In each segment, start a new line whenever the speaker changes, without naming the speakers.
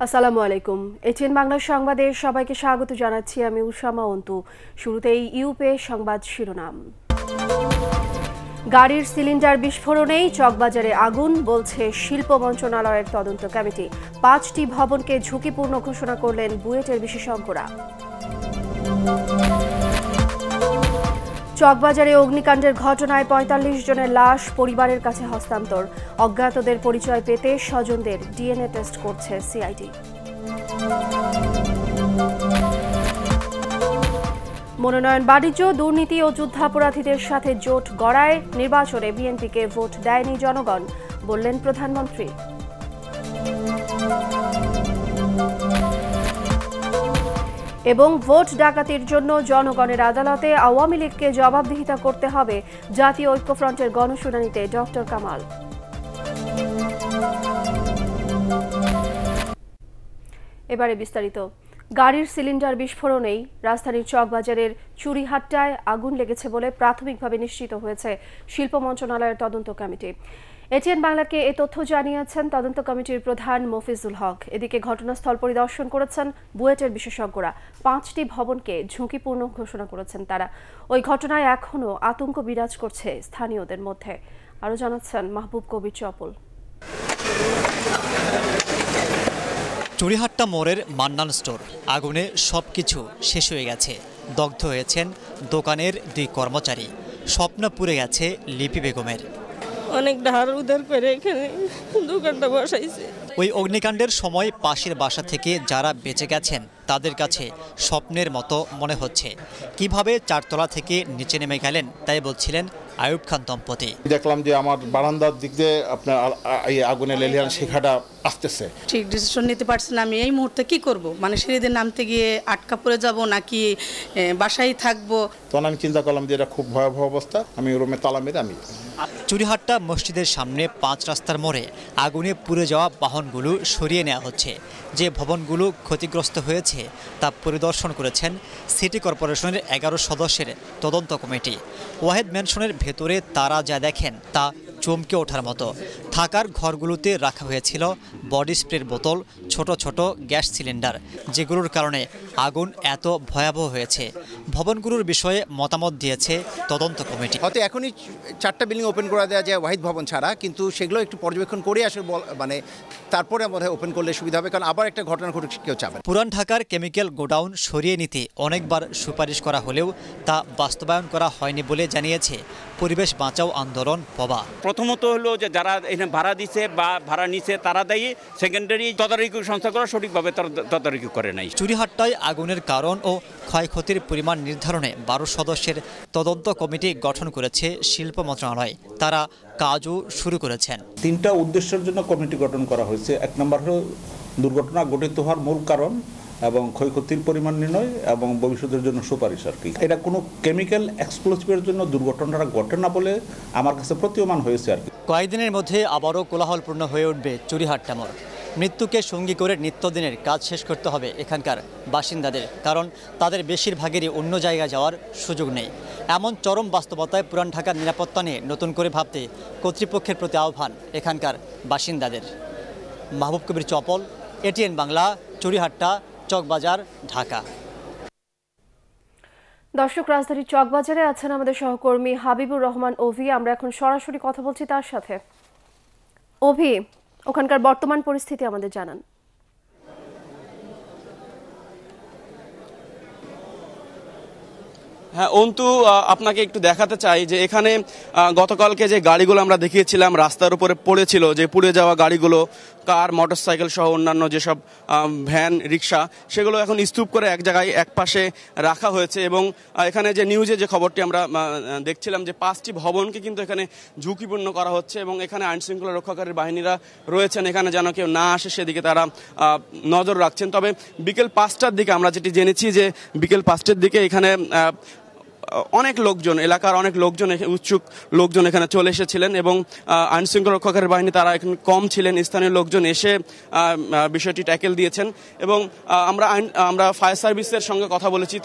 আসসালামু আলাইকুম। এটিএন বাংলা সংবাদে সবাইকে স্বাগত জানাচ্ছি আমি উষামা অন্তু। শুরুতেই ইউপে সংবাদ শিরোনাম। গাড়ির সিলিন্ডার বিস্ফোরণেই চকবাজারে আগুন, বলছে শিল্প মন্ত্রণালয়ের তদন্ত কমিটি। 5টি ভবনকে ঝুঁকিপূর্ণ ঘোষণা করলেন বুয়েটের বিশেষজ্ঞরা। চকবাজারে অগ্নিকাণ্ডের ঘটনায় ৪৫ জনের লাশ পরিবারের কাছে হস্তান্তর। অজ্ঞাতদের পরিচয় পেতে স্বজনদের ডিএনএ টেস্ট করছে সিআইডি। মনোনয়ন বাণিজ্য, দুর্নীতি ও যুদ্ধাপরাধীদের সাথে জোট গড়ায় নির্বাচনে বিএনপিকে ভোট দেয়নি জনগণ, বললেন প্রধানমন্ত্রী। এবং ভোট ডাকাতির জন্য জনগণের আদালতে আওয়ামী লীগকে জবাবদিহিতা করতে হবে, জাতীয় ঐক্যফ্রন্টের গণশুনানিতে ডক্টর কামাল। এবারে বিস্তারিত। গাড়ির সিলিন্ডার বিস্ফোরণেই রাজধানীর চকবাজারের চুরিহাট্টায় আগুন লেগেছে বলে প্রাথমিকভাবে নিশ্চিত হয়েছে শিল্প মন্ত্রণালয়ের তদন্ত কমিটি। এটিএন বাংলাকে এ তথ্য জানিয়েছেন তদন্ত কমিটির প্রধান মফিজুল হক। এদিকে ঘটনাস্থল পরিদর্শন করেছেন বুয়েটের বিশেষজ্ঞরা। 5টি ভবনকে ঝুঁকিপূর্ণ ঘোষণা করেছেন তারা। ওই ঘটনায় এখনও আতঙ্ক বিরাজ করছে স্থানীয়দের মধ্যে। আরও জানাচ্ছেন মাহবুব কবির চপল।
চুরিহাট্টা মোড়ের মান্নান স্টোর আগুনে সবকিছু শেষ হয়ে গেছে। দগ্ধ হয়েছেন দোকানের 2 কর্মচারী। স্বপ্ন পুড়ে গেছে লিপি বেগমের।
অনেক ধার উধার করে এখানে দোকানটা বসাইছে।
ওই অগ্নিকাণ্ডের সময় পাশের বাসা থেকে যারা বেঁচে গেছেন তাদের কাছে স্বপ্নের মতো মনে হচ্ছে। কিভাবে 4 তলা থেকে নিচে নেমে গেলেন তাই বলছিলেন আয়ুব খান দম্পতি।
দেখলাম যে আমার বারান্দার দিক দিয়ে আপনার এই আগুনের লেলিহান শিখাটা আসতেছে।
ঠিক ডিসিশন নিতে পারছি না আমি এই মুহূর্তে কি করব, মানে সিঁড়িতে নামতে গিয়ে আটকা পড়ে যাব নাকি বাসায় থাকবো।
তখন আমি চিন্তা করলাম যে এটা খুব ভয়াবহ অবস্থা। আমি রুমে তালা মেরে আমি
চুরিহাট্টা মসজিদের সামনে 5 রাস্তার মোড়ে আগুনে পুড়ে যাওয়া বাহনগুলো সরিয়ে নেওয়া হচ্ছে। যে ভবনগুলো ক্ষতিগ্রস্ত হয়েছে তা পরিদর্শন করেছেন সিটি কর্পোরেশনের 11 সদস্যের তদন্ত কমিটি। ওয়াহেদ ম্যানশনের ভেতরে তারা যা দেখেন তা চমকে ওঠার মতো। থাকার ঘরগুলোতে রাখা হয়েছিল বডি স্প্রের বোতল, ছোট ছোট গ্যাস সিলিন্ডার, যেগুলোর কারণে আগুন এত ভয়াবহ হয়েছে। ভবনগুলোর বিষয়ে মতামত দিয়েছে তদন্ত কমিটি।
হয়তো এখনই 4টা বিল্ডিং ওপেন করে দেওয়া যায় ওয়াহিদ ভবন ছাড়া, কিন্তু সেগুলো একটু পর্যবেক্ষণ করে আসলে মানে তারপরে আমাদের ওপেন করলে সুবিধা হবে, কারণ আবার একটা ঘটনা ঘটুক কেউ চাবে।
পুরান ঢাকার কেমিক্যাল গোডাউন সরিয়ে নিতে অনেকবার সুপারিশ করা হলেও তা বাস্তবায়ন করা হয়নি বলে জানিয়েছে পরিবেশ বাঁচাও আন্দোলন পবা।
প্রথমত হলো যে যারা এখানে ভাড়া দিছে বা ভাড়া নিছে তারা দায়ী, সেকেন্ডারি তদারকি সংস্থাগুলো সঠিকভাবে তদারকি করে নাই।
চুরিহাট্টায় আগুনের কারণ ও ক্ষয়ক্ষতির পরিমাণ নির্ধারণে 12 সদস্যের তদন্ত কমিটি গঠন করেছে শিল্প মন্ত্রণালয়। তারা কাজও শুরু করেছেন।
3টা উদ্দেশ্যের জন্য কমিটি গঠন করা হয়েছে। 1 নম্বর হলো দুর্ঘটনা ঘটিত হওয়ার মূল কারণ এবং ক্ষয়ক্ষতির পরিমাণ নির্ণয় এবং ভবিষ্যতের জন্য সুপারিশ আর কি। এটা কোনো কেমিক্যাল এক্সপ্লোসিভের জন্য দুর্ঘটনাটা ঘটে না বলে আমার কাছে প্রতীয়মান হয়েছে আর কি।
কয়েকদিনের মধ্যে আবারও কোলাহলপূর্ণ হয়ে উঠবে চুরিহাট্টা মোড়। মৃত্যুকে সঙ্গী করে নিত্যদিনের কাজ শেষ করতে হবে এখানকার বাসিন্দাদের, কারণ তাদের বেশিরভাগেরই অন্য জায়গায় যাওয়ার সুযোগ নেই। এমন চরম বাস্তবতায় পুরান ঢাকার নিরাপত্তা নিয়ে নতুন করে ভাবতে কর্তৃপক্ষের প্রতি আহ্বান এখানকার বাসিন্দাদের। মাহবুব কবির চপল, এটিএন বাংলা, চুরিহাট্টা, চকবাজার, ঢাকা।
দর্শক, রাজধানীর চকবাজারে আছেন আমাদের সহকর্মী হাবিবুর রহমান অভি। আমরা এখন সরাসরি কথা বলছি তার সাথে। অভি, ওখানকার বর্তমান পরিস্থিতি আমাদের জানান।
হ্যাঁ অন্তু, আপনাকে একটু দেখাতে চাই যে এখানে গতকালকে যে গাড়িগুলো আমরা দেখিয়েছিলাম রাস্তার উপরে পড়েছিল, যে পুড়ে যাওয়া গাড়িগুলো, কার, মোটরসাইকেল সহ অন্যান্য যেসব ভ্যান, রিক্সা, সেগুলো এখন স্তূপ করে এক জায়গায় এক পাশে রাখা হয়েছে। এবং এখানে যে নিউজে যে খবরটি আমরা দেখছিলাম যে 5টি ভবনকে কিন্তু এখানে ঝুঁকিপূর্ণ করা হচ্ছে এবং এখানে আইনশৃঙ্খলা রক্ষাকারী বাহিনীরা রয়েছেন, এখানে যেন কেউ না আসে সেদিকে তারা নজর রাখছেন। তবে বিকেল 5টার দিকে আমরা যেটি জেনেছি যে বিকেল 5টার দিকে এখানে অনেক লোকজন, এলাকার অনেক লোকজন, উৎসুক লোকজন এখানে চলে এসেছিলেন এবং আইনশৃঙ্খলা রক্ষাকারী বাহিনী তারা এখানে কম ছিলেন। স্থানীয় লোকজন এসে বিষয়টি ট্যাকেল দিয়েছেন এবং আমরা ফায়ার সার্ভিসের সঙ্গে কথা বলেছি।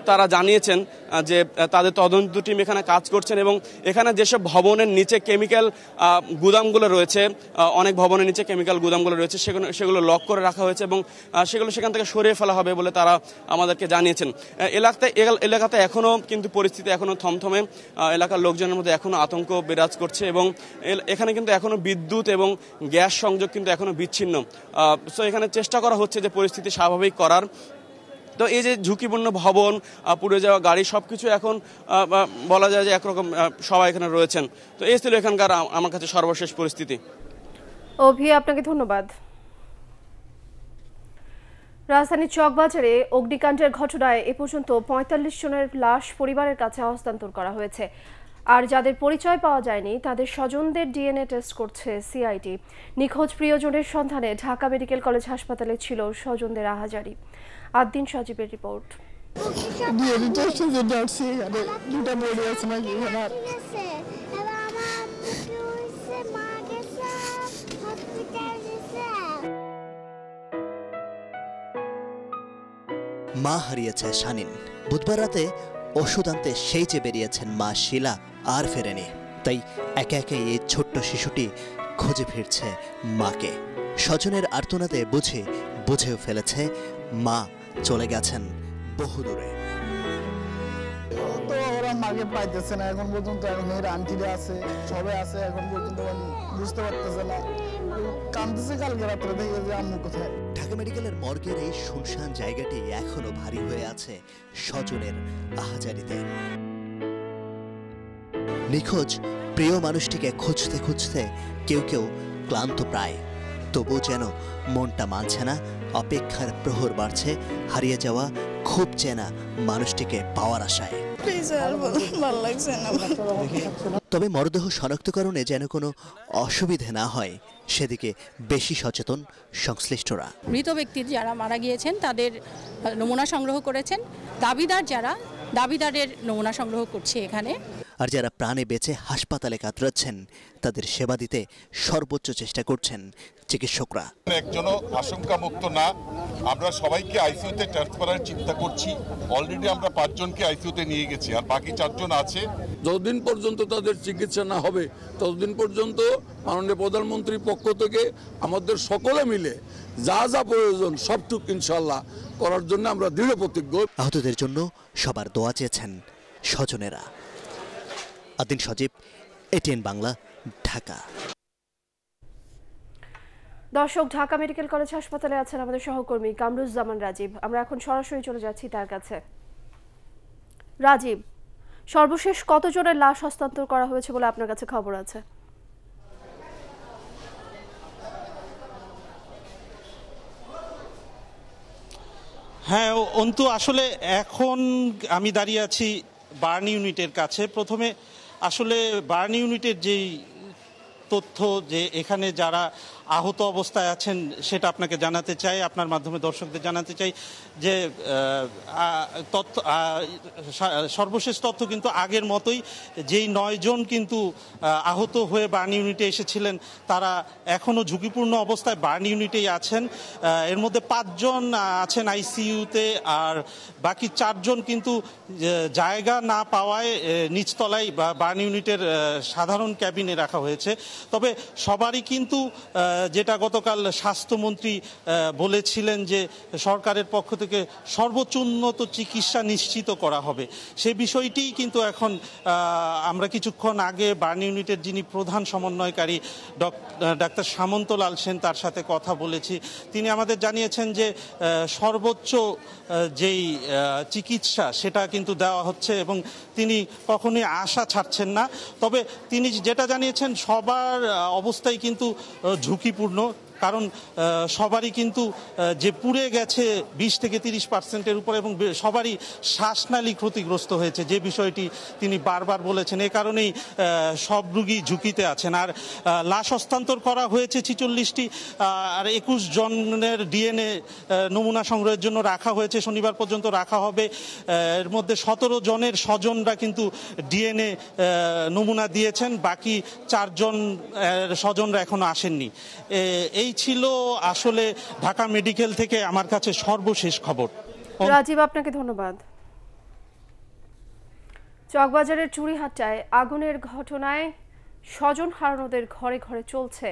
তারা জানিয়েছেন যে তাদের তদন্ত টিম এখানে কাজ করছেন এবং এখানে যেসব ভবনের নিচে কেমিক্যাল গুদামগুলো রয়েছে, অনেক ভবনের নিচে কেমিক্যাল গুদামগুলো রয়েছে, সেগুলো লক করে রাখা হয়েছে এবং সেগুলো সেখান থেকে সরিয়ে ফেলা হবে বলে তারা আমাদেরকে জানিয়েছেন। এলাকাতে এখনও কিন্তু পরিস্থিতি এখনও থমথমে, এলাকার লোকজনের মধ্যে এখনও আতঙ্ক বিরাজ করছে এবং এখানে কিন্তু এখনও বিদ্যুৎ এবং গ্যাস সংযোগ কিন্তু এখনও বিচ্ছিন্ন। সো এখানে চেষ্টা করা হচ্ছে যে পরিস্থিতি স্বাভাবিক করার। তো এই যে ঝুঁকিপূর্ণ ভবন, পুড়ে যাওয়া গাড়ি, সবকিছু এখন বলা যায় যে একরকম সবাই এখানে রয়েছেন। তো এই ছিল এখানকার আমার কাছে সর্বশেষ পরিস্থিতি।
অভি, আপনাকে ধন্যবাদ। রাজধানীর চকবাজারে অগ্নিকাণ্ডের ঘটনায় এ পর্যন্ত ৪৫ জনের লাশ পরিবারের কাছে হস্তান্তর করা হয়েছে। আর যাদের পরিচয় পাওয়া যায়নি তাদের স্বজনদের ডিএনএ টেস্ট করছে সিআইডি। নিখোঁজ প্রিয়জনের সন্ধানে ঢাকা মেডিকেল কলেজ হাসপাতালে ছিল স্বজনদের আহাজারি। আদ্দিন সজীবের রিপোর্ট।
মা হারিয়েছে শানিন। বুধবার রাতে ওষুধ আনতে সেই যে বেরিয়েছেন মা শিলা, আর ফেরেনি। তাই একে একে এই ছোট্ট শিশুটি খুঁজে ফিরছে মাকে। স্বজনের আর্তনাদে বুঝেও ফেলেছে মা চলে গেছেন বহু দূরে।
ওরা মাকে পাইতেছে না এখন পর্যন্ত। এখন এর আন্টিরা আছে, সবাই আছে, এখন পর্যন্ত বুঝতে পারতেছে না। কাঁদতেছে কালকে রাত্রে দেখে যে আম্মু কোথায়।
ঢাকা মেডিকেলের মর্গের এই শুনশান জায়গাটি এখনো ভারী হয়ে আছে স্বজনের আহাজারিতে। নিখোঁজ প্রিয় মানুষটিকে খুঁজতে খুঁজতে কেউ ক্লান্ত প্রায়, তবু যেন মনটা মানছে না। অপেক্ষার প্রহর বাড়ছে হারিয়ে যাওয়া খুব চেনা মানুষটিকে পাওয়ার আশায়। তবে মরদেহ শনাক্তকরণে যেন কোনো অসুবিধে না হয় সেদিকে বেশি সচেতন সংশ্লিষ্টরা।
মৃত ব্যক্তির যারা মারা গিয়েছেন তাদের নমুনা সংগ্রহ করেছেন, দাবিদারের নমুনা সংগ্রহ করছে এখানে।
আর যারা প্রাণে বেঁচে হাসপাতালে কাতরাচ্ছেন তাদের সেবা দিতে সর্বোচ্চ চেষ্টা করছেন চিকিৎসকরা।
একজনও আশঙ্কা মুক্ত না। আমরা সবাইকে আইসিইউতে ট্রান্সফারের চিন্তা করছি। অলরেডি আমরা 5 জনকে আইসিইউতে নিয়ে গেছি, আর বাকি 4 জন আছে।
যতদিন পর্যন্ত তাদের চিকিৎসা না হবে ততদিন পর্যন্ত মাননীয় প্রধানমন্ত্রীর পক্ষ থেকে আমাদের সকলে মিলে যা যা প্রয়োজন সবটুকু ইনশাআল্লাহ করার জন্য আমরা দৃঢ় প্রতিজ্ঞ।
আহতদের জন্য সবার দোয়া চেয়েছেন স্বজনেরা। আদ্দিন সজীব, এটিএন বাংলা, ঢাকা।
দর্শক, ঢাকা মেডিকেল কলেজ হাসপাতালে আছেন আমাদের সহকর্মী কামরুজ্জামান রাজীব। আমরা এখন সরাসরি চলে যাচ্ছি তার কাছে। রাজীব, সর্বশেষ কতজনের লাশ হস্তান্তর করা হয়েছে বলে আপনার কাছে খবর আছে?
হ্যাঁ অন্তু, আসলে এখন আমি দাঁড়িয়ে আছি বার্ন ইউনিটের কাছে। প্রথমে আসলে বার্ন ইউনিটের যেই তথ্য যে এখানে যারা আহত অবস্থায় আছেন সেটা আপনাকে জানাতে চাই, আপনার মাধ্যমে দর্শকদের জানাতে চাই যে তথ্য সর্বশেষ তথ্য কিন্তু আগের মতোই। যেই 9 জন কিন্তু আহত হয়ে বার্ন ইউনিটে এসেছিলেন তারা এখনও ঝুঁকিপূর্ণ অবস্থায় বার্ন ইউনিটেই আছেন। এর মধ্যে 5 জন আছেন আইসিইউতে, আর বাকি 4 জন কিন্তু জায়গা না পাওয়ায় নিচতলায় বার্ন ইউনিটের সাধারণ ক্যাবিনে রাখা হয়েছে। তবে সবারই কিন্তু যেটা গতকাল স্বাস্থ্যমন্ত্রী বলেছিলেন যে সরকারের পক্ষ থেকে সর্বোচ্চ উন্নত চিকিৎসা নিশ্চিত করা হবে, সেই বিষয়টিই কিন্তু এখন আমরা কিছুক্ষণ আগে বার্ন ইউনিটের যিনি প্রধান সমন্বয়কারী ডাক্তার সামন্তলাল সেন তার সাথে কথা বলেছি। তিনি আমাদের জানিয়েছেন যে সর্বোচ্চ যেই চিকিৎসা সেটা কিন্তু দেওয়া হচ্ছে এবং তিনি কখনোই আশা ছাড়ছেন না। তবে তিনি যেটা জানিয়েছেন সবার সবার অবস্থাই কিন্তু ঝুঁকিপূর্ণ, কারণ সবারই কিন্তু যে পুড়ে গেছে 20 থেকে 30% উপরে এবং সবারই শ্বাসনালী ক্ষতিগ্রস্ত হয়েছে, যে বিষয়টি তিনি বারবার বলেছেন। এ কারণেই সব রোগী ঝুঁকিতে আছেন। আর লাশ হস্তান্তর করা হয়েছে 46টি, আর 21 জনের ডিএনএ নমুনা সংগ্রহের জন্য রাখা হয়েছে, শনিবার পর্যন্ত রাখা হবে। এর মধ্যে 17 জনের স্বজনরা কিন্তু ডিএনএ নমুনা দিয়েছেন, বাকি 4 জন স্বজনরা এখনো আসেননি। এই ছিল আসলে ঢাকা মেডিকেল থেকে আমার কাছে সর্বশেষ খবর।
রাজীব, আপনাকে ধন্যবাদ। চকবাজারের চুরিহাট্টায় আগুনের ঘটনায় স্বজন হারানোদের ঘরে ঘরে চলছে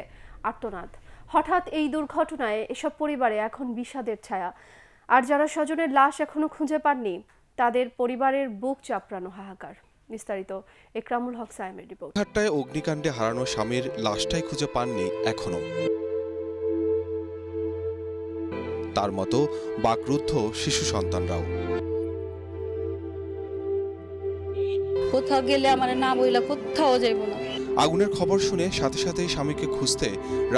আর্তনাদ। হঠাৎ এই দুর্ঘটনায় এসব পরিবারে এখন বিষাদের ছায়া, আর যারা স্বজনের লাশ এখনো খুঁজে পাননি তাদের পরিবারের বুক চাপড়ানো হাহাকার। বিস্তারিত একরামুল হক সায়েমের রিপোর্ট।
চুরিহাট্টায় অগ্নিকাণ্ডে হারানো স্বামীর লাশটাই খুঁজে পাননি এখনো। তার মতো বাকরুদ্ধ শিশু সন্তানরাও।
কোথাও গেলে আমার না বইলা কোথাও যাইব না।
আগুনের খবর শুনে সাথে সাথেই স্বামীকে খুঁজতে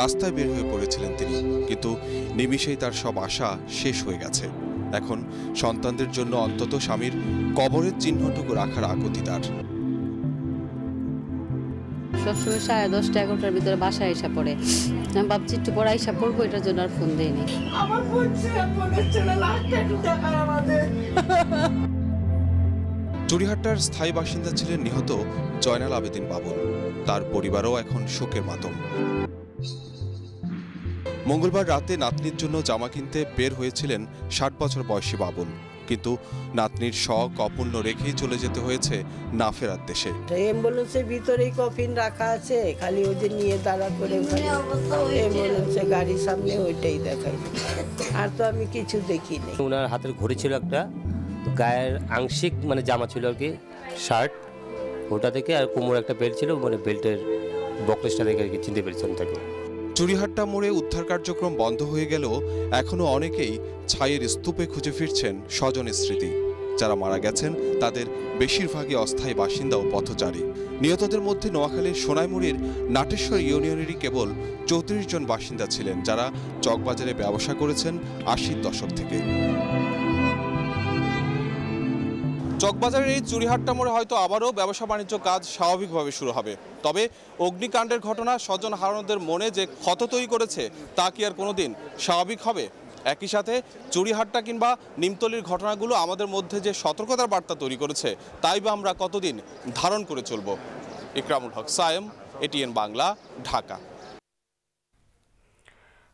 রাস্তায় বের হয়ে পড়েছিলেন তিনি, কিন্তু নিমিষেই তার সব আশা শেষ হয়ে গেছে। এখন সন্তানদের জন্য অন্তত স্বামীর কবরের চিহ্নটুকু রাখার আকুতি তার।
সবসময় 10:30 11টার ভিতরে বাসায় এসে পড়ে। আমি ভাবছি একটু পরে এসে পড়বো, এটার জন্য আর ফোন দেয়নি।
চুরিহাট্টার স্থায়ী বাসিন্দা ছিলেন নিহত জয়নাল আবেদিন বাবুল। তার পরিবারও এখন শোকের মাতম। মঙ্গলবার রাতে নাতনির জন্য জামা কিনতে বের হয়েছিলেন 60 বছর বয়সী বাবুল, কিন্তু নাতনির শখ অপূর্ণ রেখেই চলে যেতে হয়েছে না ফেরার দেশে।
অ্যাম্বুলেন্সের ভিতরেই কফিন রাখা আছে, খালি ওদের নিয়ে দাঁড়া করে অ্যাম্বুলেন্সের গাড়ির সামনে ওইটাই দেখাই, আর তো আমি কিছু দেখিনি।
ওনার হাতের ঘড়ি ছিল একটা, গায়ের আংশিক মানে জামা ছিল আর কি, শার্ট ওটা থেকে, আর কোমর একটা বেল্ট ছিল, মানে বেল্টের বকলেসটা দেখে আর কি চিনতে পেরেছেন তাকে।
চুরিহাট্টা মোড়ে উদ্ধার কার্যক্রম বন্ধ হয়ে গেলেও এখনো অনেকেই ছাইয়ের স্তূপে খুঁজে ফিরছেন স্বজনের স্মৃতি। যারা মারা গেছেন তাদের বেশিরভাগই অস্থায়ী বাসিন্দা ও পথচারী। নিহতদের মধ্যে নোয়াখালীর সোনাইমুড়ির নাটেশ্বর ইউনিয়নেরই কেবল 34 জন বাসিন্দা ছিলেন, যারা চকবাজারে ব্যবসা করেছেন 80-র দশক থেকে। চকবাজারের এই চুরিহাট্টা মোড়ে হয়তো আবারও ব্যবসা বাণিজ্য কাজ স্বাভাবিকভাবে শুরু হবে, তবে অগ্নিকাণ্ডের ঘটনা স্বজন হারানোদের মনে যে ক্ষত তৈরি করেছে তা কি আর কোনোদিন স্বাভাবিক হবে? একই সাথে চুরিহাট্টা কিংবা নিমতলির ঘটনাগুলো আমাদের মধ্যে যে সতর্কতার বার্তা তৈরি করেছে তাই বা আমরা কতদিন ধারণ করে চলব? ইকরামুল হক সায়েম, এটিএন বাংলা, ঢাকা।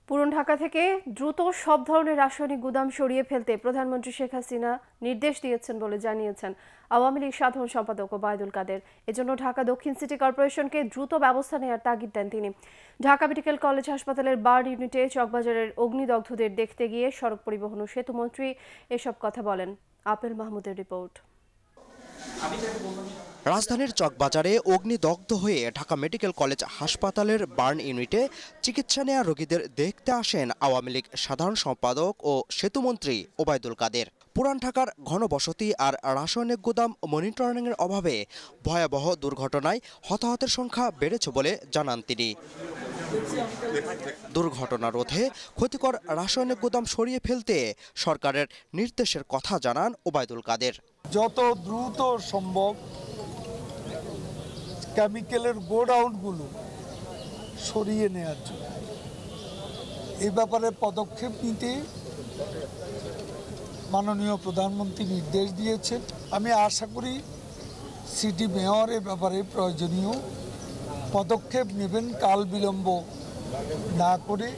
পুরান ঢাকা থেকে দ্রুত সব ধরনের রাসায়নিক গুদাম সরিয়ে ফেলতে প্রধানমন্ত্রী শেখ হাসিনা নির্দেশ দিয়েছেন বলে জানিয়েছেন আওয়ামী লীগ সাধারণ সম্পাদক ওবায়দুল কাদের। এজন্য ঢাকা দক্ষিণ সিটি কর্পোরেশনকে দ্রুত ব্যবস্থা নেওয়ার তাগিদ দেন তিনি। ঢাকা মেডিকেল কলেজ হাসপাতালের বার্ন ইউনিটে চকবাজারের অগ্নিদগ্ধদের দেখতে গিয়ে সড়ক পরিবহন ও সেতুমন্ত্রী এসব কথা বলেন। আপেল মাহমুদের রিপোর্ট।
রাজধানীর চকবাজারে অগ্নিদগ্ধ হয়ে ঢাকা মেডিকেল কলেজ হাসপাতালের বার্ন ইউনিটে চিকিৎসা নেওয়া রোগীদের দেখতে আসেন আওয়ামী লীগ সাধারণ সম্পাদক ও সেতুমন্ত্রী ওবায়দুল কাদের। পুরান ঢাকার ঘনবসতি আর রাসায়নিক গুদাম মনিটরিংয়ের অভাবে ভয়াবহ দুর্ঘটনায় হতাহতের সংখ্যা বেড়েছে বলে জানান তিনি। দুর্ঘটনা রোধে ক্ষতিকর রাসায়নিক গুদাম সরিয়ে ফেলতে সরকারের নির্দেশের কথা জানান ওবায়দুল কাদের।
যত দ্রুত সম্ভব কেমিক্যালের গোডাউনগুলো সরিয়ে নেওয়ার জন্য এই ব্যাপারে পদক্ষেপ নিতে মাননীয় প্রধানমন্ত্রী নির্দেশ দিয়েছেন। আমি আশা করি সিটি মেয়র এ ব্যাপারে প্রয়োজনীয় পদক্ষেপ নেবেন কাল বিলম্ব না করে।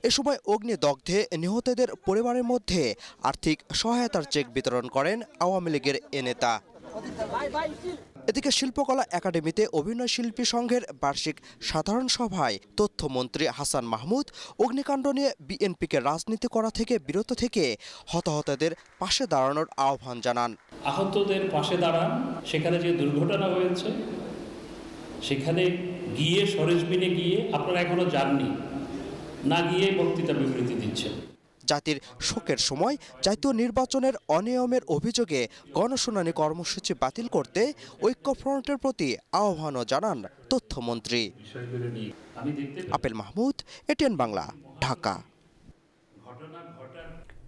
এ সময় অগ্নিদগ্ধে নিহতদের পরিবারের মধ্যে আর্থিক সহায়তার চেক বিতরণ করেন আওয়ামী লীগের এ নেতা। এদিকে শিল্পকলা একাডেমিতে অভিনয় শিল্পী সংঘের বার্ষিক সাধারণ সভায় তথ্যমন্ত্রী হাসান মাহমুদ অগ্নিকাণ্ড নিয়ে বিএনপিকে রাজনীতি করা থেকে বিরত থেকে হতাহতদের পাশে দাঁড়ানোর আহ্বান জানান।
আহতদের পাশে দাঁড়ান, সেখানে যে দুর্ঘটনা হয়েছে সেখানে গিয়ে সরেজমিনে গিয়ে, আপনারা এখনো যাননি, না গিয়ে বক্তৃতা বিবৃতি দিচ্ছেন।
জাতির শোকের সময় জাতীয় নির্বাচনের অনিয়মের অভিযোগে গণশুনানি কর্মসূচি বাতিল করতে ঐক্যফ্রন্টের প্রতি আহ্বানও জানান তথ্যমন্ত্রী। Apple Mahmud, ATN Bangla, Dhaka.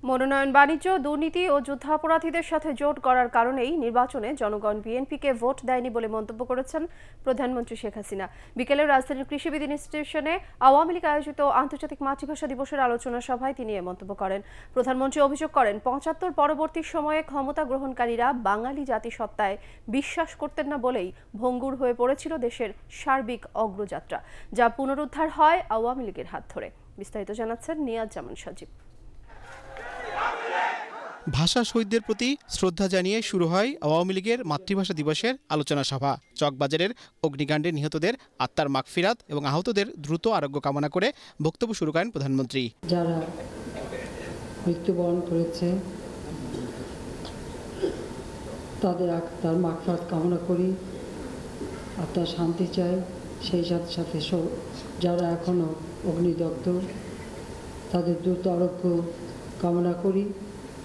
মনোনয়ন বাণিজ্য, দুর্নীতি ও যুদ্ধাপরাধীদের সাথে জোট করার কারণেই নির্বাচনে জনগণ বিএনপিকে ভোট দেয়নি বলে মন্তব্য করেছেন প্রধানমন্ত্রী শেখ হাসিনা। বিকেলে রাজধানীর কৃষিবিদ ইনস্টিটিউশনে আওয়ামী লীগ আয়োজিত আন্তর্জাতিক মাতৃভাষা দিবসের আলোচনা সভায় তিনি এ মন্তব্য করেন। প্রধানমন্ত্রী অভিযোগ করেন, ৭৫ পরবর্তী সময়ে ক্ষমতা গ্রহণকারীরা বাঙালি জাতিসত্তায় বিশ্বাস করতেন না বলেই ভঙ্গুর হয়ে পড়েছিল দেশের সার্বিক অগ্রযাত্রা, যা পুনরুদ্ধার হয় আওয়ামী লীগের হাত ধরে। বিস্তারিত জানাচ্ছেন নিয়াজ জামান সজীব।
ভাষা শহীদদের প্রতি শ্রদ্ধা জানিয়ে শুরু হয় আওয়ামী লীগের মাতৃভাষা দিবসের আলোচনা সভা। চকবাজারের অগ্নিকাণ্ডে নিহতদের আত্মার মাগফিরাত এবং আহতদের দ্রুত আরোগ্য কামনা করে বক্তব্য শুরু করেন প্রধানমন্ত্রী।
যারা মৃত্যুবরণ করেছে তাদের আত্মার মাগফিরাত কামনা করি, আত্মার শান্তি চাই। সেই সাথে সাথে যারা এখনও অগ্নিদগ্ধ তাদের দ্রুত আরোগ্য কামনা করি।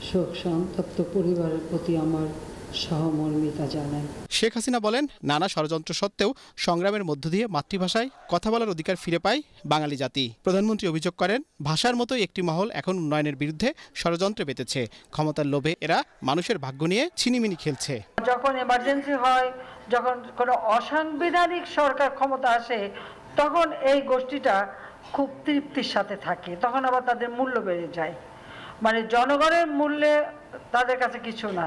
শোক সন্তপ্ত পরিবারের প্রতি আমার সহমর্মিতা জানাই।
শেখ হাসিনা বলেন, নানা ষড়যন্ত্র সত্ত্বেও সংগ্রামের মধ্য দিয়ে মাতৃভাষায় কথা বলার অধিকার ফিরে পায় বাঙালি জাতি। প্রধানমন্ত্রী অভিযোগ করেন, ভাষার মতোই একটি মহল এখন উন্নয়নের বিরুদ্ধে ষড়যন্ত্রে পেতেছে। ক্ষমতার লোভে এরা মানুষের ভাগ্য নিয়ে ছিনিমিনি খেলছে।
যখন এমার্জেন্সি হয়, যখন কোনো অসাংবিধানিক সরকার ক্ষমতা আসে, তখন এই গোষ্ঠীটা খুব তৃপ্তির সাথে থাকে, তখন আবার তাদের মূল্য বেড়ে যায়। মানে জনগণের মূল্যে তাদের কাছে কিছু না,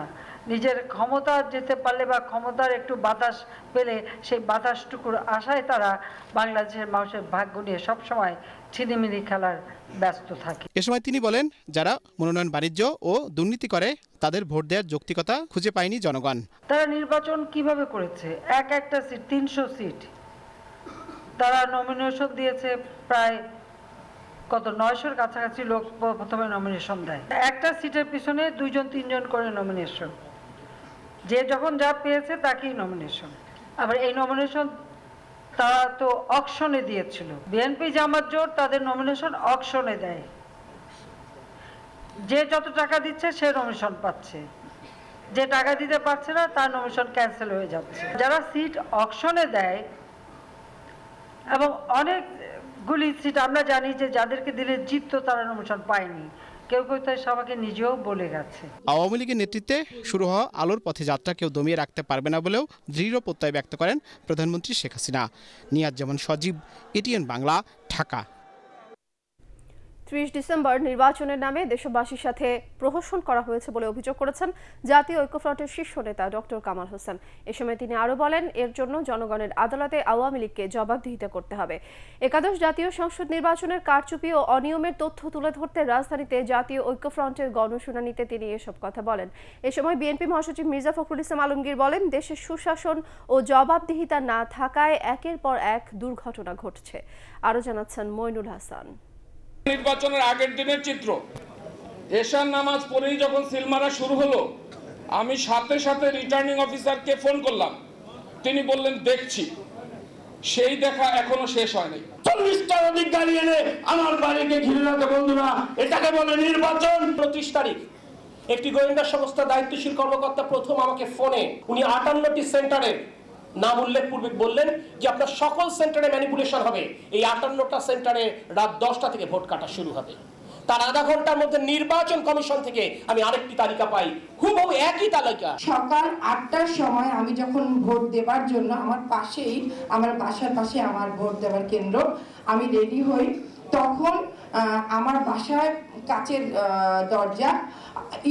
নিজের ক্ষমতা যেতে পারলে বা ক্ষমতার একটু বাতাস পেলে সেই বাতাসটুকুর আশায় তারা বাংলাদেশের মানুষের ভাগ্য নিয়ে সবসময় ছিনিমিনি খেলার ব্যস্ত থাকে।
এ সময় তিনি বলেন, যারা মনোনয়ন বাণিজ্য ও দুর্নীতি করে তাদের ভোট দেওয়ার যৌক্তিকতা খুঁজে পায়নি জনগণ।
তারা নির্বাচন কিভাবে করেছে? একটা সিট, 300 সিট তারা নমিনেশন দিয়েছে, প্রায় কত 900-র কাছাকাছি লোক প্রথমে নমিনেশন দেয়। একটা সিটের পিছনে 2-3জন করে নমিনেশন, যে যখন যা পেয়েছে তাকেই নমিনেশন। আবার এই নমিনেশন তারা তো অকশনে দিয়েছিল। বিএনপি জামাত জোট তাদের নমিনেশন অকশনে দেয়, যে যত টাকা দিচ্ছে সে নমিনেশন পাচ্ছে, যে টাকা দিতে পারছে না তার নমিনেশন ক্যান্সেল হয়ে যাচ্ছে। যারা সিট অকশনে দেয়, এবং অনেকগুলি সিট আমরা জানি যে যাদেরকে দিলে জিতত তারা নমিনেশন পায়নি, কেউ কেউ তাই সবাইকে নিজেও বলে গেছে।
আওয়ামী লীগের নেতৃত্বে শুরু হওয়া আলোর পথে যাত্রা কেউ দমিয়ে রাখতে পারবে না বলেও দৃঢ় প্রত্যয় ব্যক্ত করেন প্রধানমন্ত্রী শেখ হাসিনা। নিয়াজ জামান সজীব, এটিএন বাংলা, ঢাকা।
30 ডিসেম্বর নির্বাচনের নামে দেশবাসীর সাথে প্রহসন করা হয়েছে বলে অভিযোগ করেছেন জাতীয় ঐক্যফ্রন্টের শীর্ষ নেতা ডক্টর কামাল হোসেন। এ সময় তিনি আরও বলেন, এর জন্য জনগণের আদালতে আওয়ামী লীগকে জবাবদিহিতা করতে হবে। একাদশ জাতীয় সংসদ নির্বাচনের কারচুপি ও অনিয়মের তথ্য তুলে ধরতে রাজধানীতে জাতীয় ঐক্যফ্রন্টের গণশুনানিতে তিনি এসব কথা বলেন। এ সময় বিএনপি মহাসচিব মির্জা ফখরুল ইসলাম আলমগীর বলেন, দেশের সুশাসন ও জবাবদিহিতা না থাকায় একের পর এক দুর্ঘটনা ঘটছে। আরও জানাচ্ছেন মইনুল হাসান।
নির্বাচনের আগের দিনের চিত্র, এশার নামাজ পড়েই যখন সিলমারা শুরু হলো, আমি সাথে সাথে রিটার্নিং অফিসারকে ফোন করলাম, তিনি বললেন দেখছি। সেই দেখা এখনো শেষ হয়নি।
40টার অধিক গাড়ি এনে আমার বাড়িকে ঘিরে রাখে বন্ধুরা, এটাকে বলে নির্বাচন।
25 তারিখ একটি গোয়েন্দা সংস্থা দায়িত্বশীল কর্মকর্তা প্রথম আমাকে ফোনে, উনি 58টি সেন্টারের নাম উল্লেখ পূর্বক বললেন যে আপনার সকল সেন্টারে ম্যানিপুলেশন হবে। এই 58টা সেন্টারে রাত 10টা থেকে ভোট কাটা শুরু হবে। তার আধা ঘন্টার মধ্যে নির্বাচন কমিশন থেকে আমি আরেকটি তালিকা পাই, হুবহু একই তালিকা।
সকাল 8টার সময় আমি যখন ভোট দেবার জন্য আমার বাসার পাশে আমার ভোট দেওয়ার কেন্দ্র, আমি রেডি হই, তখন আমার বাসায় কাচের দরজা,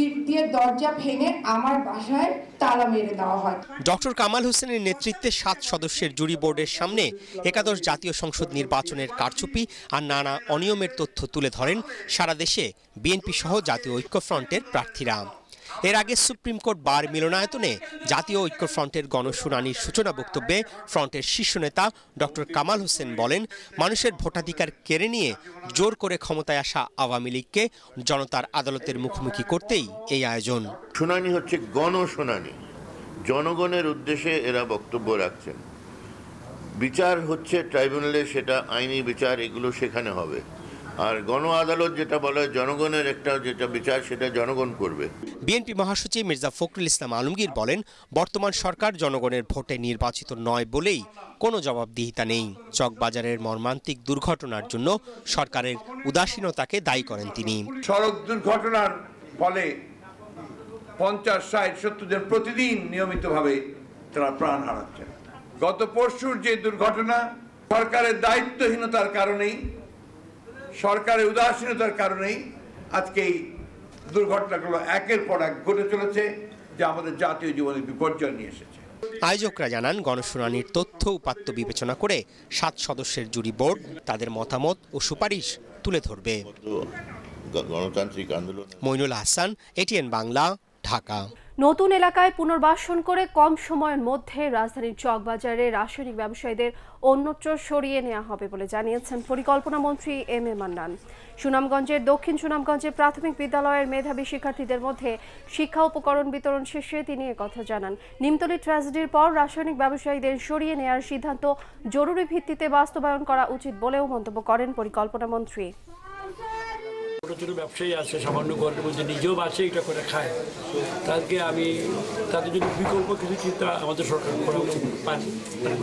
ইট দিয়ে দরজা ভেঙে আমার বাসায় তালা মেরে দেওয়া হয়।
ডক্টর কামাল হোসেনের নেতৃত্বে 7 সদস্যের জুরি বোর্ডের সামনে একাদশ জাতীয় সংসদ নির্বাচনের কারচুপি আর নানা অনিয়মের তথ্য তুলে ধরেন সারা দেশে বিএনপি সহ জাতীয় ঐক্যফ্রন্টের প্রার্থীরা। এর আগে সুপ্রিম কোর্ট বার মিলনায়তনে জাতীয় ঐক্যফ্রন্টের গণশুনানির সূচনা বক্তব্যে ফ্রন্টের শীর্ষ নেতা ডক্টর কামাল হোসেন বলেন, মানুষের ভোটাধিকার কেড়ে নিয়ে জোর করে ক্ষমতায় আসা আওয়ামী লীগকে জনতার আদালতের মুখোমুখি করতেই এই আয়োজন।
শুনানি হচ্ছে গণশুনানি, জনগণের উদ্দেশ্যে এরা বক্তব্য রাখছেন। বিচার হচ্ছে ট্রাইব্যুনালে, সেটা আইনি বিচার, এগুলো সেখানে হবে। আর গণ আদালত যেটা বলে জনগণের একটা যেটা বিচার সেটা জনগণ করবে।
বিএনপি মহাসচিব মির্জা ফখরুল ইসলাম আলমগীর বলেন, বর্তমান সরকার জনগণের ভোটে নির্বাচিত নয় বলেই কোনো জবাবদিহিতা নেই। চকবাজারের মর্মান্তিক দুর্ঘটনার জন্য সরকারের উদাসীনতাকে দায়ী করেন তিনি।
সড়ক দুর্ঘটনার ফলে 50, 60, 70 জন প্রতিদিন নিয়মিতভাবে তারা প্রাণ হারাচ্ছেন। গত পরশুর যে দুর্ঘটনা সরকারের দায়িত্বহীনতার কারণেই, সরকারের উদাসীনতার কারণেই আজকে এই দুর্ঘটনাগুলো একের পর এক ঘটে চলেছে, যা আমাদের জাতীয় জীবনে বিপর্যয় নিয়ে এসেছে।
আয়োজকরা জানান, গণশুনানির তথ্য উপাত্ত বিবেচনা করে 7 সদস্যের জুরি বোর্ড তাদের মতামত ও সুপারিশ তুলে ধরবে।
গণতান্ত্রিক আন্দোলন।
মইনুল হাসান, এটিএন বাংলা, ঢাকা।
নতুন এলাকায় পুনর্বাসন করে কম সময়ের মধ্যে রাজধানীর চকবাজারে রাসায়নিক ব্যবসায়ীদের অন্যত্র সরিয়ে নেওয়া হবে বলে জানিয়েছেন পরিকল্পনা মন্ত্রী এম এ মান্নান। সুনামগঞ্জের দক্ষিণ সুনামগঞ্জের প্রাথমিক বিদ্যালয়ের মেধাবী শিক্ষার্থীদের মধ্যে শিক্ষা উপকরণ বিতরণ শেষে তিনি একথা জানান। নিমতলী ট্র্যাজেডির পর রাসায়নিক ব্যবসায়ীদের সরিয়ে নেওয়ার সিদ্ধান্ত জরুরি ভিত্তিতে বাস্তবায়ন করা উচিত বলেও মন্তব্য করেন পরিকল্পনা মন্ত্রী।
ছোটো ছোটো ব্যবসায়ী আছে, সামান্য ঘরের মধ্যে নিজেও বাঁচে এটা করে খায়, তাদেরকে আমি তাদের জন্য বিকল্প কিছু চিন্তা আমাদের সরকার করা উচিত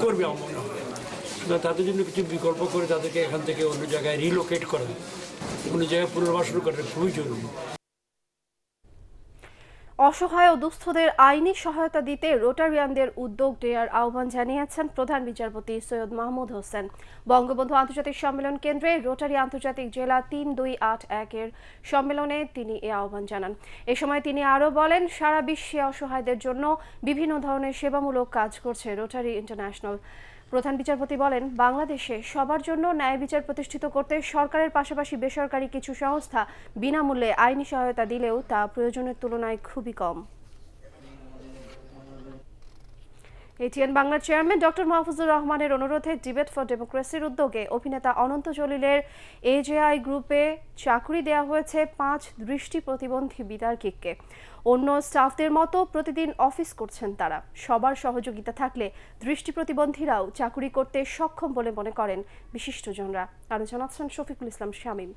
করবে আমার মনে হয়। তাদের জন্য কিছু বিকল্প করে তাদেরকে এখান থেকে অন্য জায়গায় রিলোকেট করা, অন্য জায়গায় পুনর্বাসন করা খুবই জরুরি।
অসহায় ও দুস্থদের আইনি সহায়তা দিতে রোটারিয়ানদের উদ্যোগ নেওয়ার আহ্বান জানিয়েছেন প্রধান বিচারপতি সৈয়দ মাহমুদ হোসেন। বঙ্গবন্ধু আন্তর্জাতিক সম্মেলন কেন্দ্রে রোটারি আন্তর্জাতিক জেলা ৩-২-৮-১-এর সম্মেলনে তিনি এ আহ্বান জানান। এ সময় তিনি আরও বলেন, সারা বিশ্বে অসহায়দের জন্য বিভিন্ন ধরনের সেবামূলক কাজ করছে রোটারি ইন্টারন্যাশনাল। প্রধান বিচারপতি বলেন, বাংলাদেশে সবার জন্য ন্যায় বিচার প্রতিষ্ঠিত করতে সরকারের পাশাপাশি বেসরকারি কিছু সংস্থা বিনামূল্যে আইনি সহায়তা দিলেও তা প্রয়োজনের তুলনায় খুবই কম। এটিএন বাংলার চেয়ারম্যান ডক্টর মাহফুজুর রহমানের অনুরোধে ডিবেট ফর ডেমোক্রেসির উদ্যোগে অভিনেতা অনন্ত জলিলের এজেআই গ্রুপে চাকরি দেওয়া হয়েছে 5 দৃষ্টি প্রতিবন্ধী বিতার্কিককে। অন্য স্টাফদের মতো প্রতিদিন অফিস করছেন তারা। সবার সহযোগিতা থাকলে দৃষ্টি প্রতিবন্ধীরাও চাকরি করতে সক্ষম বলে মনে করেন বিশিষ্টজনরা। আরও জানাচ্ছেন শফিকুল ইসলাম শামীম।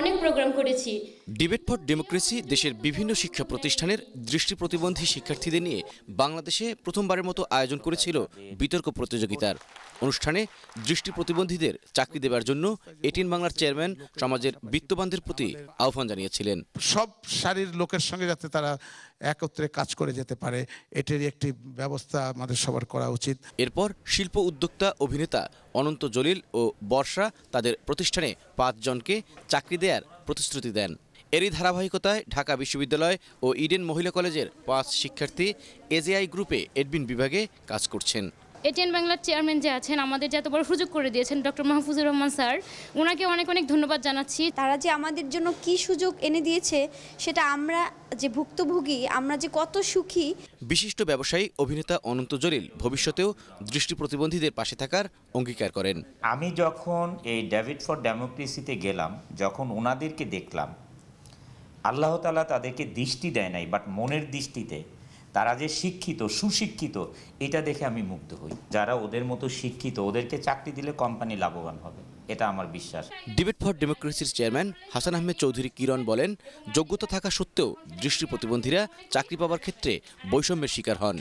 অনেক প্রোগ্রাম করেছি।
ডিবেট ফর ডেমোক্রেসি দেশের বিভিন্ন শিক্ষা প্রতিষ্ঠানের দৃষ্টি প্রতিবন্ধী শিক্ষার্থীদের নিয়ে বাংলাদেশে প্রথমবারের মতো আয়োজন করেছিল বিতর্ক প্রতিযোগিতার। অনুষ্ঠানে দৃষ্টি প্রতিবন্ধীদের চাকরি দেওয়ার জন্য এটিএন বাংলার চেয়ারম্যান সমাজের বিত্তবানদের প্রতি আহ্বান জানিয়েছিলেন।
সব সারির লোকের সঙ্গে যাতে তারা একত্রে কাজ করে যেতে পারে, এটারই একটি ব্যবস্থা আমাদের সবার করা উচিত।
এরপর শিল্প উদ্যোক্তা অভিনেতা অনন্ত জলিল ও বর্ষা তাদের প্রতিষ্ঠানে 5 জনকে চাকরি দেওয়ার প্রতিশ্রুতি দেন। এরই ধারাবাহিকতায় ঢাকা বিশ্ববিদ্যালয় ও ইডেন মহিলা কলেজের 5 শিক্ষার্থী এজেআই গ্রুপে এডমিন বিভাগে কাজ করছেন।
এটিএন বাংলার চেয়ারম্যান যে আছেন, আমাদের যে এত বড় সুযোগ করে দিয়েছেন ডক্টর মাহফুজুর রহমান স্যার, ওনাকে অনেক অনেক ধন্যবাদ জানাচ্ছি।
তারা যে আমাদের জন্য কি সুযোগ এনে দিয়েছে সেটা আমরা যে ভুক্তভোগী, আমরা যে কত সুখী।
বিশিষ্ট ব্যবসায়ী অভিনেতা অনন্ত জলিল ভবিষ্যতেও দৃষ্টি প্রতিবন্ধীদের পাশে থাকার অঙ্গীকার করেন।
আমি যখন এই ডেভিড ফর ডেমোক্রেসিতে গেলাম, যখন ওনাদেরকে দেখলাম, আল্লাহ তাআলা তাদেরকে দৃষ্টি দেয় নাই, বাট মনের দৃষ্টিতে তারা যে শিক্ষিত, সুশিক্ষিত, এটা দেখে আমি মুগ্ধ হই। যারা ওদের মতো শিক্ষিত, ওদেরকে চাকরি দিলে কোম্পানি লাভবান হবে, এটা আমার বিশ্বাস।
ডিবেট ফর ডেমোক্রেসির চেয়ারম্যান হাসান আহমেদ চৌধুরী কিরণ বলেন, যোগ্যতা থাকা সত্ত্বেও দৃষ্টি প্রতিবন্ধীরা চাকরি পাওয়ার ক্ষেত্রে বৈষম্যের শিকার হন।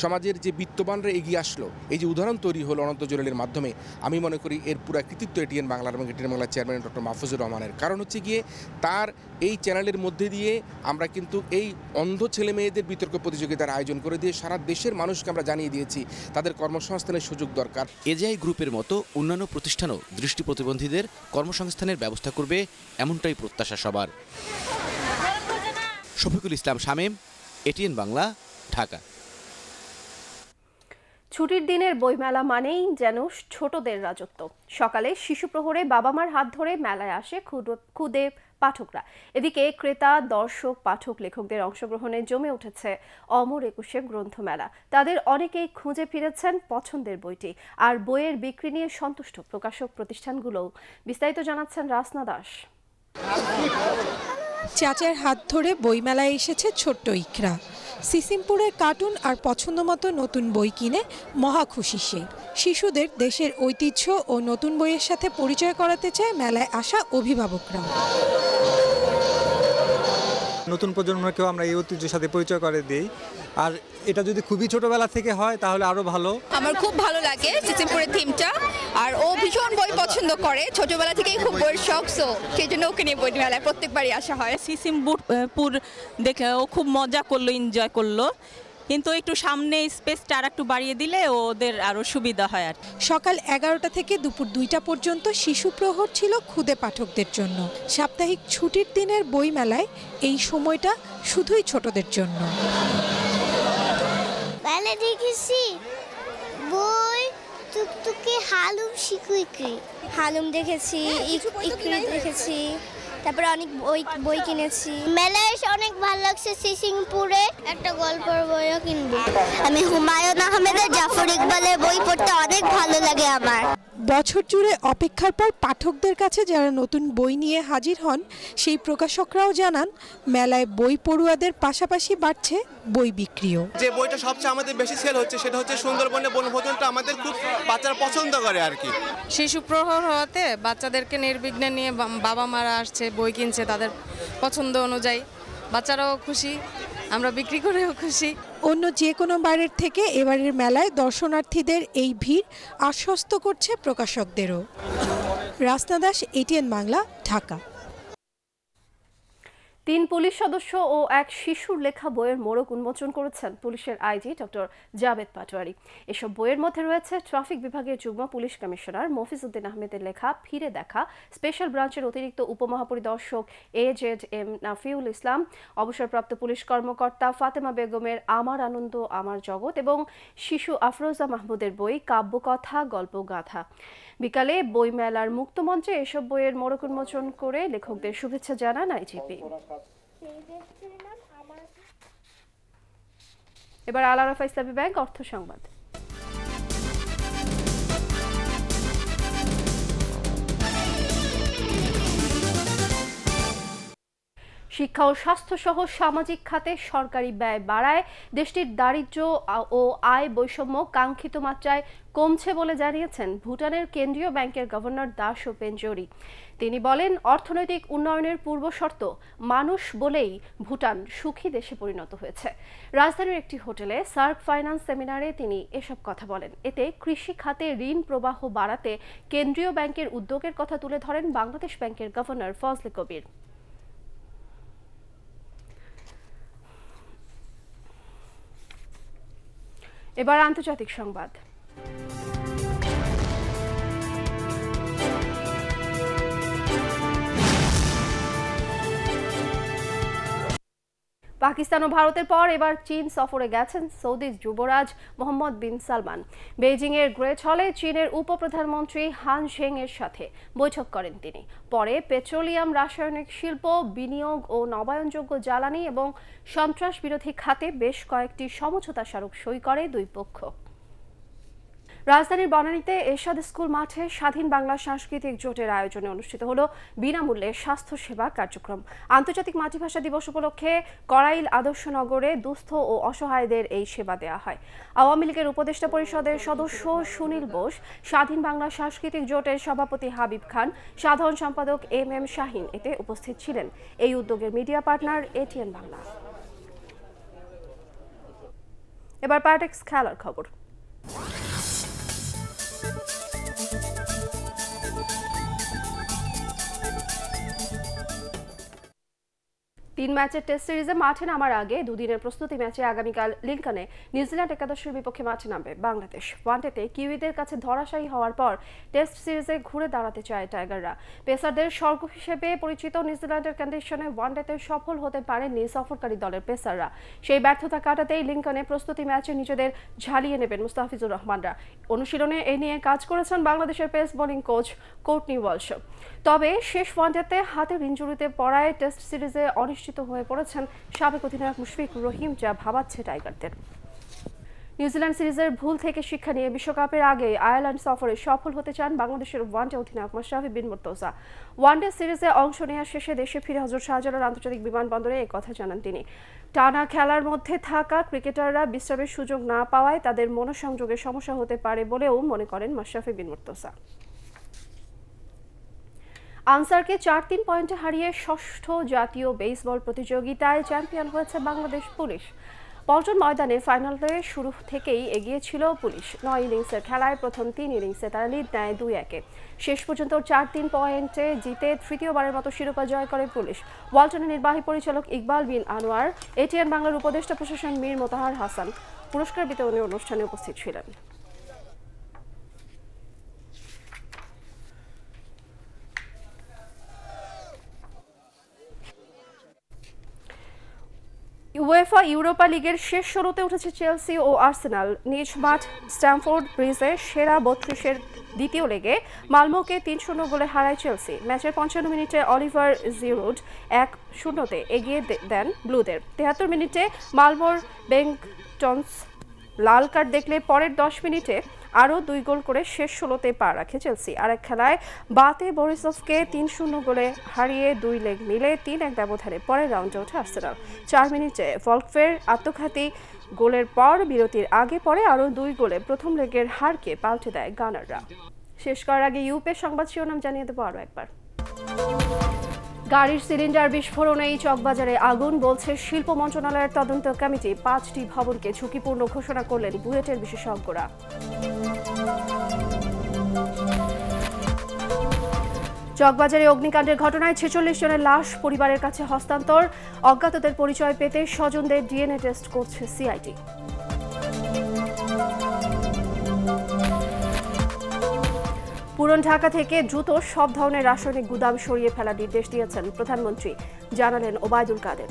সমাজের যে বিত্তবানরা এগিয়ে আসলো, এই যে উদাহরণ তৈরি হলো অনন্ত জলিলের মাধ্যমে, আমি মনে করি এর পুরো কৃতিত্ব এটিএন বাংলার এবং এটিএন বাংলার চেয়ারম্যান ডক্টর মাহফুজুর রহমানের। কারণ হচ্ছে গিয়ে তার এই চ্যানেলের মধ্যে দিয়ে আমরা কিন্তু এই অন্ধ ছেলে মেয়েদের বিতর্ক প্রতিযোগিতার আয়োজন করে দিয়ে সারা দেশের মানুষকে আমরা জানিয়ে দিয়েছি তাদের কর্মসংস্থানের সুযোগ দরকার।
এজেআই গ্রুপের মতো অন্যান্য প্রতিষ্ঠানও দৃষ্টি প্রতিবন্ধীদের কর্মসংস্থানের ব্যবস্থা করবে, এমনটাই প্রত্যাশা সবার। শফিকুল ইসলাম শামীম, এটিএন বাংলা, ঢাকা।
ছুটির দিনের বইমেলা মানেই যেন ছোটদের রাজত্ব। সকালে শিশু প্রহরে বাবা মার হাত ধরে মেলায় আসে খুদে পাঠকরা। এদিকে ক্রেতা, দর্শক, পাঠক, লেখকদের অংশগ্রহণে জমে উঠেছে অমর একুশে গ্রন্থমেলা। তাদের অনেকেই খুঁজে ফিরেছেন পছন্দের বইটি, আর বইয়ের বিক্রি নিয়ে সন্তুষ্ট প্রকাশক প্রতিষ্ঠানগুলোও। বিস্তারিত জানাচ্ছেন রাসনা দাস।
চাচার হাত ধরে বইমেলায় এসেছে ছোট্ট ইকরা।
সিসিমপুরে কার্টুন আর পছন্দমতো নতুন বই কিনে মহা খুশি সে। শিশুদের দেশের ঐতিহ্য ও নতুন বইয়ের সাথে পরিচয় করাতে চায় মেলায় আসা অভিভাবকরা।
নতুন প্রজন্মকেও আমরা এই ঐতিহ্যের সাথে পরিচয় করে দিই, আর এটা যদি খুবই ছোটবেলা থেকে হয় তাহলে আরো ভালো।
আমার খুব ভালো লাগে সিসিমপুরের থিমটা, আর ও ভীষণ বই পছন্দ করে, ছোটবেলা থেকেই খুব বইয়ের শখ, সেই জন্য ওকে নিয়ে বই মেলায় প্রত্যেকবারই আসা হয়।
সিসিমপুর দেখে ও খুব মজা করলো, এনজয় করলো, কিন্তু একটু সামনে স্পেসটা আর একটু বাড়িয়ে দিলে ওদের আরো সুবিধা হয়। আর
সকাল 11টা থেকে দুপুর 2টা পর্যন্ত শিশু প্রহর ছিল ক্ষুদে পাঠকদের জন্য। সাপ্তাহিক ছুটির দিনের বই মেলায় এই সময়টা শুধুই ছোটদের জন্য।
মেলা দেখেছি বই, টুকটুকি, হালুম, শিকুইকি, হালুম দেখেছি, ইকরি দেখেছি, তারপরে অনেক বই কিনেছি। মেলায় এসে অনেক ভালো লাগছে। সিসিমপুরে একটা গল্পের বইও কিনবো। আমি হুমায়ুন আহমেদের জাফর ইকবালের বই পড়তে অনেক ভালো লাগে আমার।
বছর জুড়ে অপেক্ষার পর পাঠকদের কাছে যারা নতুন বই নিয়ে হাজির হন, সেই প্রকাশকরাও জানান মেলায় বই পড়ুয়াদের পাশাপাশি বাড়ছে বই বিক্রিও।
যে বইটা সবচেয়ে আমাদের বেশি সেল হচ্ছে সেটা হচ্ছে সুন্দরবনের বনভোজনটা। আমাদের খুব বাচ্চারা পছন্দ করে আর কি।
শিশু প্রহর হওয়াতে বাচ্চাদেরকে নির্বিঘ্নে নিয়ে বাবা মারা আসছে, বই কিনছে তাদের পছন্দ অনুযায়ী, বাচ্চারাও খুশি, আমরা বিক্রি করেও খুশি।
অন্য যে কোনো বাইরের থেকে এবারের মেলায় দর্শনার্থীদের এই ভিড় আশ্বস্ত করছে প্রকাশকদেরও। রাসনা দাস, এটিএন বাংলা, ঢাকা।
3 পুলিশ সদস্য ও এক শিশুর লেখা বইয়ের মোড়ক উন্মোচন করেছেন পুলিশের আইজি ডক্টর জাভেদ পাটোয়ারি। এসব বইয়ের মধ্যে রয়েছে ট্রাফিক বিভাগের যুগ্ম পুলিশ কমিশনার মফিজউদ্দিন আহমেদের লেখা ফিরে দেখা, স্পেশাল ব্রাঞ্চের অতিরিক্ত উপমহাপরিদর্শক AZM নাফিউল ইসলাম, অবসরপ্রাপ্ত পুলিশ কর্মকর্তা ফাতেমা বেগমের আমার আনন্দ আমার জগৎ এবং শিশু আফরোজা মাহমুদের বই কাব্যকথা গল্পগাথা। বিকালে বইমেলার মুক্তমঞ্চে এসব বইয়ের মোড়ক উন্মোচন করে লেখকদের শুভেচ্ছা জানান আইজিপি। এবার আল আরাফা ইসলামী ব্যাংক অর্থ সংবাদ। শিক্ষা ও স্বাস্থ্য সহ সামাজিক খাতে সরকারি ব্যয় বাড়ায় দেশটির দারিদ্র্য ও আয় বৈষম্য কাঙ্ক্ষিত মাত্রায় কমছে বলে জানিয়েছেন ভুটানের কেন্দ্রীয় ব্যাংকের গভর্নর দাশো পেঞ্জোরি। তিনি বলেন, অর্থনৈতিক উন্নয়নের পূর্বশর্ত মানুষ বলেই ভুটান সুখী দেশে পরিণত হয়েছে। রাজধানীর একটি হোটেলে সার্ক ফাইন্যান্স সেমিনারে তিনি এসব কথা বলেন। এতে কৃষি খাতে ঋণ প্রবাহ বাড়াতে কেন্দ্রীয় ব্যাংকের উদ্যোগের কথা তুলে ধরেন বাংলাদেশ ব্যাংকের গভর্নর ফজলে কবির। এবার আন্তর্জাতিক সংবাদ। পাকিস্তান ও ভারতের পর এবার চীন সফরে গেছেন সৌদি যুবরাজ মোহাম্মদ বিন সালমান। বেইজিং এর গ্রেট হলে চীনের উপপ্রধানমন্ত্রী হান শেং এর সাথে বৈঠক করেন তিনি। পরে পেট্রোলিয়াম, রাসায়নিক শিল্প, বিনিয়োগ ও নবায়নযোগ্য জ্বালানি এবং সন্ত্রাস বিরোধী খাতে বেশ কয়েকটি সমঝোতা স্মারক সই করে দুই পক্ষ। রাজধানীর বনানীতে এরশাদ স্কুল মাঠে স্বাধীন বাংলা সাংস্কৃতিক জোটের আয়োজনে অনুষ্ঠিত হলো বিনামূল্যে স্বাস্থ্য সেবা কার্যক্রম। আন্তর্জাতিক মাতৃভাষা দিবস উপলক্ষে করাইল আদর্শনগরে দুস্থ ও অসহায়দের এই সেবা দেওয়া হয়। আওয়ামী লীগের উপদেষ্টা পরিষদের সদস্য সুনীল বোস, স্বাধীন বাংলা সাংস্কৃতিক জোটের সভাপতি হাবিব খান, সাধারণ সম্পাদক MM শাহিন এতে উপস্থিত ছিলেন। এই উদ্যোগের মিডিয়া পার্টনার এটিএন বাংলা। এবার প্যাটেক্স খেলার খবর। 3 ম্যাচের টেস্ট সিরিজে মাঠে নামার আগে দুদিনের প্রস্তুতি ম্যাচে আগামীকাল লিঙ্কনে নিউজিল্যান্ড একাদশের বিপক্ষে মাঠে নামবে বাংলাদেশ। ওয়ানডেতে কিউইদের কাছে ধরাশায়ী হওয়ার পর টেস্ট সিরিজে ঘুরে দাঁড়াতে চায় টাইগাররা। পেসারদের স্বর্গ হিসেবে পরিচিত নিউজিল্যান্ডের কন্ডিশনে ওয়ানডেতে সফল হতে পারেননি সফরকারী দলের পেসাররা। সেই ব্যর্থতা কাটাতেই লিঙ্কনে প্রস্তুতি ম্যাচে নিজেদের ঝালিয়ে নেবেন মুস্তাফিজুর রহমানরা। অনুশীলনে এ নিয়ে কাজ করেছেন বাংলাদেশের pace bowling coach Courtney Walsh. তবে শেষ ওয়ানডেতে হাতের ইনজুরিতে পড়ায় টেস্ট সিরিজে অনিশ্চিত হয়ে পড়েছেন সাবেক অধিনায়ক মুশফিকুর রহিম, যা ভাবাচ্ছে টাইগারদের। নিউজিল্যান্ড সিরিজের ভুল থেকে শিক্ষা নিয়ে বিশ্বকাপের আগে আয়ারল্যান্ড সফরে সফল হতে চান বাংলাদেশের ওয়ানডে অধিনায়ক মাশরাফি বিন মুর্তজা। ওয়ানডে সিরিজে অংশ নেওয়ার শেষে দেশে ফিরে হযরত শাহজালাল আন্তর্জাতিক বিমানবন্দরে এই কথা জানান তিনি। টানা খেলার মধ্যে থাকা ক্রিকেটাররা বিশ্রামের সুযোগ না পাওয়ায় তাদের মনোসংযোগে সমস্যা হতে পারে বলেও মনে করেন মাশরাফি বিন মুর্তজা। আনসারকে 4-3 পয়েন্টে হারিয়ে ষষ্ঠ জাতীয় বেসবল প্রতিযোগিতায় চ্যাম্পিয়ন হয়েছে বাংলাদেশ পুলিশ। পল্টন ময়দানে ফাইনালে শুরু থেকেই এগিয়ে ছিল পুলিশ। 9 ইনিংসের খেলায় প্রথম 3 ইনিংসে তারা লিড নেয় 2-1-এ। শেষ পর্যন্ত 4-3 পয়েন্টে জিতে তৃতীয়বারের মতো শিরোপা জয় করে পুলিশ। ওয়ালটনের নির্বাহী পরিচালক ইকবাল বিন আনোয়ার, এটিএন বাংলার উপদেষ্টা প্রশাসন মীর মোতাহার হাসান পুরস্কার বিতরণী অনুষ্ঠানে উপস্থিত ছিলেন। উয়েফা ইউরোপা লিগের শেষ ষোলোতে উঠেছে চেলসি ও আর্সেনাল। নিজ মাঠ স্ট্যামফোর্ড ব্রিজে সেরা 32-এর দ্বিতীয় লেগে মালমোকে 3-0 গোলে হারায় চেলসি। ম্যাচের 55 মিনিটে অলিভার জিরুড 1-0-তে এগিয়ে দেন ব্লুদের। 73 মিনিটে মালমোর বেংটনস লাল কার্ড দেখলে পরের 10 মিনিটে আরও 2 গোল করে শেষ 16তে পা রাখে চেলসি। আরেক খেলায় বাতে বরিসভকে 3-0 গোলে হারিয়ে 2 লেগ মিলে 3-1 ব্যবধানে পরের রাউন্ডে ওঠে আর্সেনাল। 4 মিনিটে ভল্কফের আত্মঘাতী গোলের পর বিরতির আগে পরে আরও 2 গোলে প্রথম লেগের হারকে পাল্টে দেয় গানাররা। শেষ করার আগে ইউপের সংবাদ শিরোনাম জানিয়ে দেবো আরও একবার। গাড়ির সিলিন্ডার বিস্ফোরণেই চকবাজারে আগুন, বলছে শিল্প মন্ত্রণালয়ের তদন্ত কমিটি। 5টি ভবনকে ঝুঁকিপূর্ণ ঘোষণা করলেন বুয়েটের বিশেষজ্ঞরা। চকবাজারে অগ্নিকাণ্ডের ঘটনায় 46 জনের লাশ পরিবারের কাছে হস্তান্তর। অজ্ঞাতদের পরিচয় পেতে স্বজনদের ডিএনএ টেস্ট করছে সিআইডি। পুরান ঢাকা থেকে দ্রুত সব ধরনের রাসায়নিক গুদাম সরিয়ে ফেলার নির্দেশ দিয়েছেন প্রধানমন্ত্রী, জানালেন ওবায়দুল কাদের।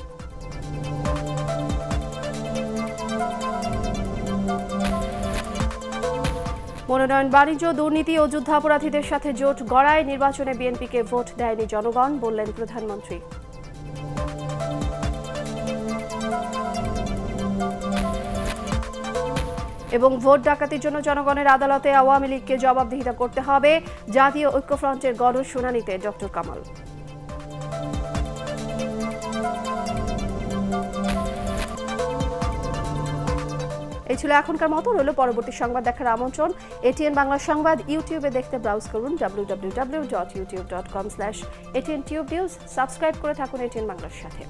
মনোনয়ন, বাণিজ্য, দুর্নীতি ও যুদ্ধাপরাধীদের সাথে জোট গড়ায় নির্বাচনে বিএনপিকে ভোট দেয়নি জনগণ, বললেন প্রধানমন্ত্রী। এবং ভোট ডাকাতির জন্য জনগণের আদালতে আওয়ামী লীগকে জবাবদিহিতা করতে হবে, জাতীয় ঐক্যফ্রন্টের গণশুনানিতে ডক্টর কামাল। এই ছিল এখনকার মতো। রইল পরবর্তী সংবাদ দেখার আমন্ত্রণ। এটিএন বাংলা সংবাদ ইউটিউবে দেখতে ব্রাউজ করুন www.youtube.com/ATNTubeNews। সাবস্ক্রাইব করে থাকুন এটিএন বাংলার সাথে।